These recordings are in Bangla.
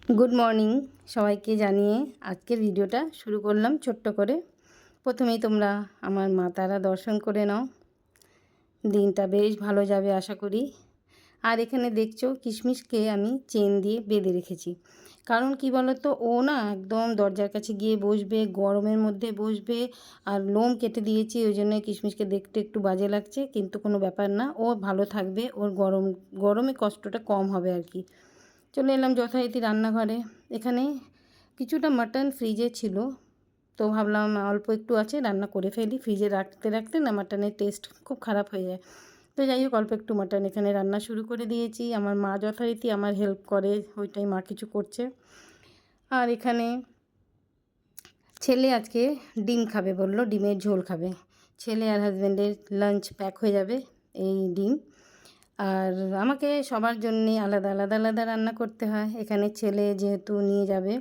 গুড মর্নিং সবাইকে জানিয়ে আজকের ভিডিওটা শুরু করলাম ছোট্ট করে। প্রথমেই তোমরা আমার মা তারা দর্শন করে নাও, দিনটা বেশ ভালো যাবে আশা করি। আর এখানে দেখছো কিশমিশকে আমি চেন দিয়ে বেঁধে রেখেছি, কারণ কি বলো তো, ও না একদম দরজার কাছে গিয়ে বসবে, গরমের মধ্যে বসবে। আর লোম কেটে দিয়েছি, ওই জন্য কিশমিশকে দেখতে একটু বাজে লাগছে, কিন্তু কোনো ব্যাপার না, ও ভালো থাকবে, ওর গরমে কষ্টটা কম হবে আর কি। চলে এলাম যথারীতি রান্নাঘরে। এখানে কিছুটা মাটন ফ্রিজে ছিল, তো ভাবলাম অল্প একটু আছে রান্না করে ফেলি। ফ্রিজে রাখতে রাখতে না মাটনের টেস্ট খুব খারাপ হয়ে যায়। তো যাই হোক, অল্প একটু মাটন এখানে রান্না শুরু করে দিয়েছি। আমার মা যথারীতি আমার হেল্প করে, ওইটাই মা কিছু করছে। আর এখানে ছেলে আজকে ডিম খাবে, বললো ডিমের ঝোল খাবে। ছেলে আর হাজব্যান্ডের লাঞ্চ প্যাক হয়ে যাবে এই ডিম। আর আমাকে সবার জন্যে আলাদা আলাদা আলাদা রান্না করতে হয়। এখানে ছেলে যেহেতু নিয়ে যাবে।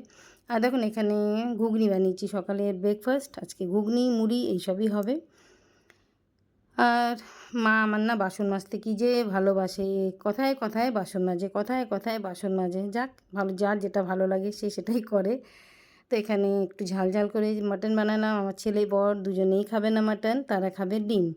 আর দেখুন এখানে ঘুগনি বানিয়েছি, সকালের ব্রেকফাস্ট আজকে ঘুগনি মুড়ি এইসবই হবে। আর মা আমার না বাসন মাজতে কী যে ভালোবাসে, কথায় কথায় বাসন মাজে, কথায় কথায় বাসন মাজে। যাক, ভালো, যার যেটা ভালো লাগে সে সেটাই করে। তো এখানে একটু ঝাল ঝাল করে মাটন বানালাম। আমার ছেলে বর দুজনেই খাবে না মাটন, তারা খাবে ডিম।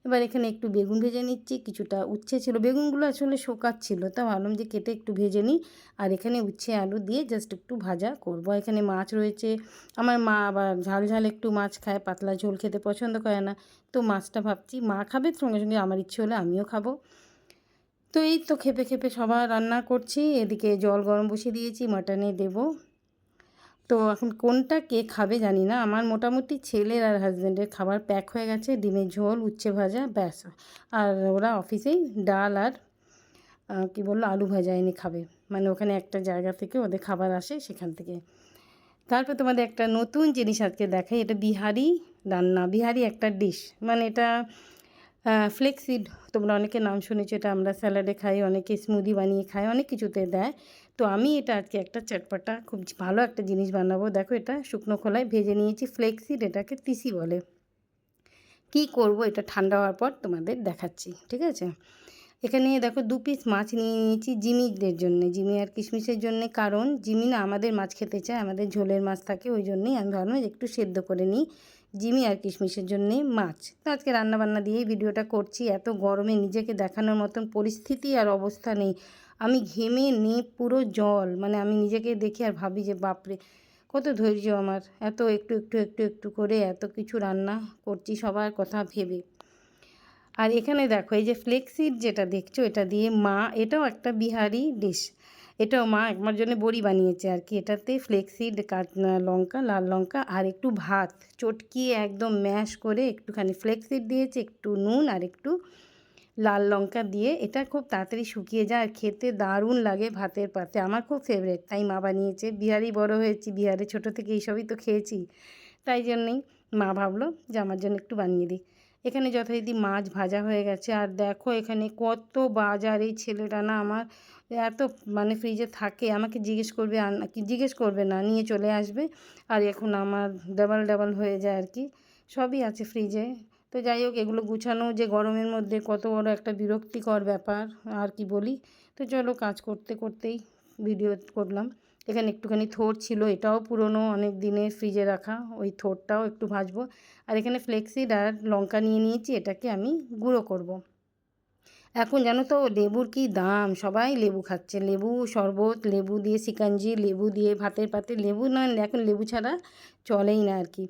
এবার এখানে একটু বেগুন ভেজে নিচ্ছি, কিছুটা উচ্ছে ছিল, বেগুনগুলো আসলে শোকাচ্ছিল, তা ভাবলাম যে কেটে একটু ভেজে নিই। আর এখানে উচ্ছে আলু দিয়ে জাস্ট একটু ভাজা করব। এখানে মাছ রয়েছে, আমার মা আবার ঝাল ঝাল একটু মাছ খায়, পাতলা ঝোল খেতে পছন্দ করে না। তো মাছটা ভাবছি মা খাবে, সঙ্গে সঙ্গে আমার ইচ্ছে হলে আমিও খাবো। তো এই তো খেপে খেপে সবার রান্না করছি, এদিকে জল গরম বসিয়ে দিয়েছি, মাটনে দেবো। তো এখন কোনটা কে খাবে জানি না। আমার মোটামুটি ছেলের আর হাজব্যান্ডের খাবার প্যাক হয়ে গেছে, ডিমের ঝোল উচ্ছে ভাজা ব্যাস। আর ওরা অফিসেই ডাল আর কি বললো আলু ভাজা এনে খাবে, মানে ওখানে একটা জায়গা থেকে ওদের খাবার আসে, সেখান থেকে। তারপর তোমাদের একটা নতুন জিনিস আজকে দেখাই, এটা বিহারি রান্না, বিহারি একটা ডিশ, মানে এটা ফ্লেক্সিড, তোমরা অনেকে নাম শুনেছো। এটা আমরা স্যালাডে খাই, অনেকে স্মুদি বানিয়ে খায়, অনেক কিছুতে দেয়। তো আমি এটা আজকে একটা চটপটা খুব ভালো একটা জিনিস বানাবো। দেখো, এটা শুকনো খোলায় ভেজে নিয়েছি, ফ্লেক্সিড, এটাকে তিসি বলে। কি করব এটা ঠান্ডা হওয়ার পর তোমাদের দেখাচ্ছি, ঠিক আছে। এখানে দেখো 2 পিস মাছ নিয়ে নিয়েছি জিমিদের জন্য, জিমি আর কিশমিশের জন্য। কারণ জিমি না আমাদের মাছ খেতে চায়, আমাদের ঝোলের মাছ থাকে, ওই জন্যই আমি ভাবলাম একটু সেদ্ধ করে নিই জিমি আর কিশমিশের জন্যে মাছ। তো আজকে রান্নাবান্না দিয়েই ভিডিওটা করছি। এত গরমে নিজেকে দেখানোর মতন পরিস্থিতি আর অবস্থা নেই, আমি ঘেমে পুরো জল, মানে আমি নিজেকে দেখি আর ভাবি যে বাপরে কত ধৈর্য আমার, এত একটু একটু একটু একটু করে এত কিছু রান্না করছি সবার কথা ভেবে। আর এখানে দেখো এই যে ফ্লেক্সিড যেটা দেখছো, এটা দিয়ে মা, এটাও একটা বিহারি ডিশ, এটাও মা আমার জন্য বড়ি বানিয়েছে আর কি। এটাতে ফ্লেক্সিড, লঙ্কা, লাল লঙ্কা আর একটু ভাত চটকিয়ে একদম ম্যাশ করে একটুখানি ফ্লেক্সিড দিয়েছে, একটু নুন আর একটু লাল লঙ্কা দিয়ে, এটা খুব তাড়াতাড়ি শুকিয়ে যায় আর খেতে দারুণ লাগে ভাতের পাতে। আমার খুব ফেভারিট, তাই মা বানিয়েছে। বিহারি বড় হয়েছি, বিহারে ছোটো থেকে এইসবই তো খেয়েছি, তাই জন্যেই মা ভাবলো যে আমার জন্য একটু বানিয়ে দিই। এখানে যথারীতি মাছ ভাজা হয়ে গেছে। আর দেখো এখানে কত বাজার, এই ছেলেটা না আমার এত, মানে ফ্রিজে থাকে, আমাকে জিজ্ঞেস করবে আর কি, জিজ্ঞেস করবে না, নিয়ে চলে আসবে। আর এখন আমার ডাবল ডাবল হয়ে যায় আর কি, সবই আছে ফ্রিজে। তো যাই হোক, এগুলো গুছানো যে গরমের মধ্যে কত বড় একটা বিরক্তিকর ব্যাপার, আর কি বলি। তো চলো, কাজ করতে করতেই ভিডিও করলাম। এখানে একটুখানি থোড় ছিল, এটাও পুরনো অনেক দিনের ফ্রিজে রাখা, ওই থোড়টাও একটু ভাজবো। আর এখানে ফ্লেক্সিড আর লঙ্কা নিয়ে নিয়েছি, এটাকে আমি গুঁড়ো করব। এখন জানো তো লেবুর কি দাম, সবাই লেবু খাচ্ছে, লেবু শরবত, লেবু দিয়ে শিকাঞ্জি, লেবু দিয়ে ভাতের পাতে লেবু, না এখন লেবু ছাড়া চলেই না আর কি।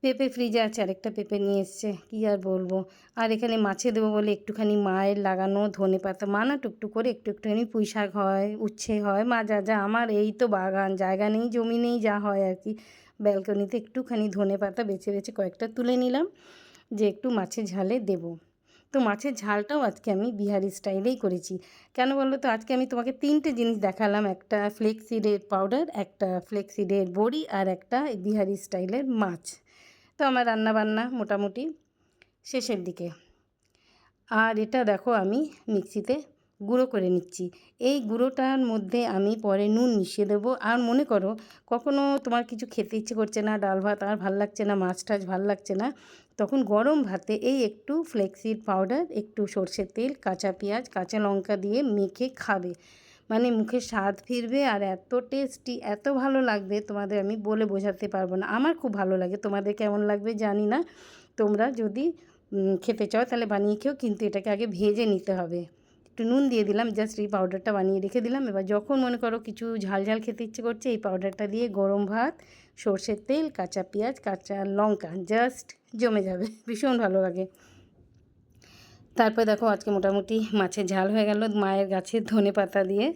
পেঁপে ফ্রিজে আছে, আরেকটা পেঁপে নিয়ে এসছে, কী আর বলবো। আর এখানে মাছে দেবো বলে একটুখানি মায়ের লাগানো ধনে পাতা, মা না টুকটুক করে একটুখানি পুঁই শাক হয়, উচ্ছে হয়, মা যা যা, আমার এই তো বাগান, জায়গা নেই, জমি নেই, যা হয় আর কি। ব্যালকনিতে একটুখানি ধনে পাতা বেছে বেছে কয়েকটা তুলে নিলাম, যে একটু মাছের ঝালে দেবো। তো মাছের ঝালটাও আজকে আমি বিহারি স্টাইলেই করেছি। কেন বললো তো, আজকে আমি তোমাকে 3টে জিনিস দেখালাম, একটা ফ্লেক্সিডের পাউডার, একটা ফ্লেক্সিডের বড়ি আর একটা বিহারি স্টাইলের মাছ। তো আমার রান্নাবান্না মোটামুটি শেষের দিকে। আর এটা দেখো আমি মিক্সিতে গুঁড়ো করে নিচ্ছি। এই গুঁড়োটার মধ্যে আমি পরে নুন মিশিয়ে দেবো। আর মনে করো কখনও তোমার কিছু খেতে ইচ্ছে করছে না, ডাল ভাত আর ভাল লাগছে না, মাছ টাছ ভাল লাগছে না, তখন গরম ভাতে এই একটু ফ্লেক্সিড পাউডার, একটু সর্ষের তেল, কাঁচা পেঁয়াজ, কাঁচা লঙ্কা দিয়ে মেখে খাবে, মানে মুখে স্বাদ ফিরবে আর এত টেস্টি, এত ভালো লাগবে তোমাদের আমি বলে বোঝাতে পারবো না। আমার খুব ভালো লাগে, তোমাদের কেমন লাগবে জানি না। তোমরা যদি খেতে চাও তাহলে বানিয়ে খেও, কিন্তু এটাকে আগে ভেজে নিতে হবে। একটু নুন দিয়ে দিলাম, জাস্ট এই পাউডারটা বানিয়ে রেখে দিলাম। এবার যখন মনে করো কিছু ঝাল ঝাল খেতে ইচ্ছে করছে, এই পাউডারটা দিয়ে গরম ভাত, সর্ষের তেল, কাঁচা পেঁয়াজ, কাঁচা লঙ্কা, জাস্ট জমে যাবে, ভীষণ ভালো লাগে। তারপর দেখো আজকে মোটামুটি মাছের ঝাল হয়ে গেল মায়ের গাছের ধনেপাতা দিয়ে।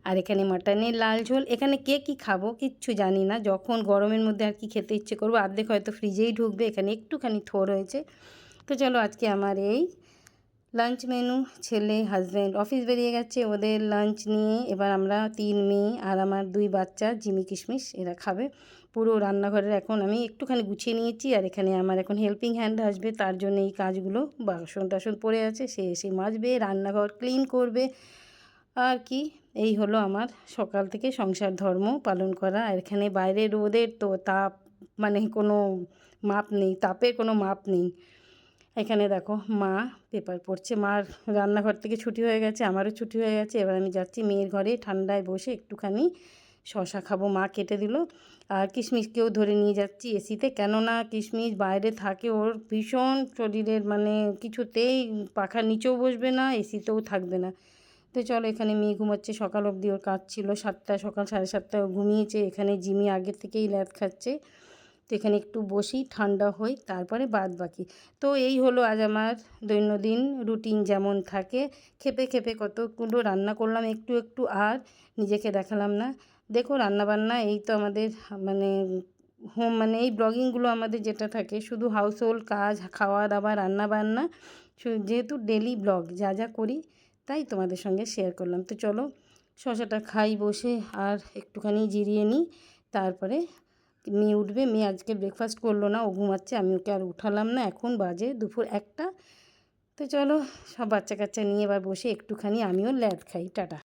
আর এখানে মাটনের লাল ঝোল। এখানে কে কী খাবো কিচ্ছু জানি না, যখন গরমের মধ্যে আর কি খেতে ইচ্ছে করবো, অর্ধেক হয়তো ফ্রিজেই ঢুকবে, এখানে একটুখানি থোর হয়েছে। তো চলো আজকে আমার এই লাঞ্চ মেনু। ছেলে হাজব্যান্ড অফিস বেরিয়ে গেছে, ওদের লাঞ্চ নিয়ে এবার আমরা 3 মেয়ে আর আমার 2 বাচ্চা জিমি কিশমিশ এরা খাবে। পুরো রান্নাঘরের এখন আমি একটুখানি গুছিয়ে নিয়েছি, আর এখানে আমার এখন হেল্পিং হ্যান্ড আসবে, তার জন্য এই কাজগুলো, বাসন টাসন পড়ে আছে, সে এসে মাজবে, রান্নাঘর ক্লিন করবে। আর কি, এই হলো আমার সকাল থেকে সংসার ধর্ম পালন করা। আর এখানে বাইরে রোদের তো তাপ মানে কোনো মাপ নেই, তাপের কোনো মাপ নেই। এখানে দেখো মা পেপার পড়ছে, মার রান্নাঘর থেকে ছুটি হয়ে গেছে, আমারও ছুটি হয়ে গেছে। এবার আমি যাচ্ছি মেয়ের ঘরে ঠান্ডায় বসে একটুখানি শশা খাবো, মা কেটে দিল। আর কিশমিশকেও ধরে নিয়ে যাচ্ছি এসিতে, কেননা কিশমিশ বাইরে থাকে, ওর ভীষণ শরীরের মানে কিছুতেই পাখার নিচেও বসবে না, এসিতেও থাকবে না। তো চলো, এখানে মেয়ে ঘুমাচ্ছে, সকাল অবধি ওর কাজ ছিল, 7টা সকাল 7:30 ও ঘুমিয়েছে। এখানে জিমি আগে থেকেই ল্যাদ খাচ্ছে। তো এখানে একটু বসি, ঠান্ডা হই, তারপরে বাদ বাকি। তো এই হলো আজ আমার দৈনন্দিন রুটিন যেমন থাকে। খেপে খেপে কতগুলো রান্না করলাম একটু একটু, আর নিজেকে দেখালাম না। দেখো রান্নাবান্না এই তো আমাদের মানে হোম মানে এই ব্লগিংগুলো আমাদের যেটা থাকে, শুধু হাউস হোল্ড কাজ, খাওয়া দাওয়া, রান্নাবান্না, যেহেতু ডেলি ব্লগ যা যা করি তাই তোমাদের সঙ্গে শেয়ার করলাম। তো চলো শসাটা খাই বসে, আর একটুখানি জিরিয়ে নিই, তারপরে মেয়ে উঠবে। মেয়ে আজকে ব্রেকফাস্ট করলো না, ও ঘুমাচ্ছে, আমি ওকে আর উঠালাম না, এখন বাজে দুপুর 1টা। তো চলো সব বাচ্চা কাচ্চা নিয়ে এবার বসে একটুখানি আমিও ল্যাদ খাই। টাটা।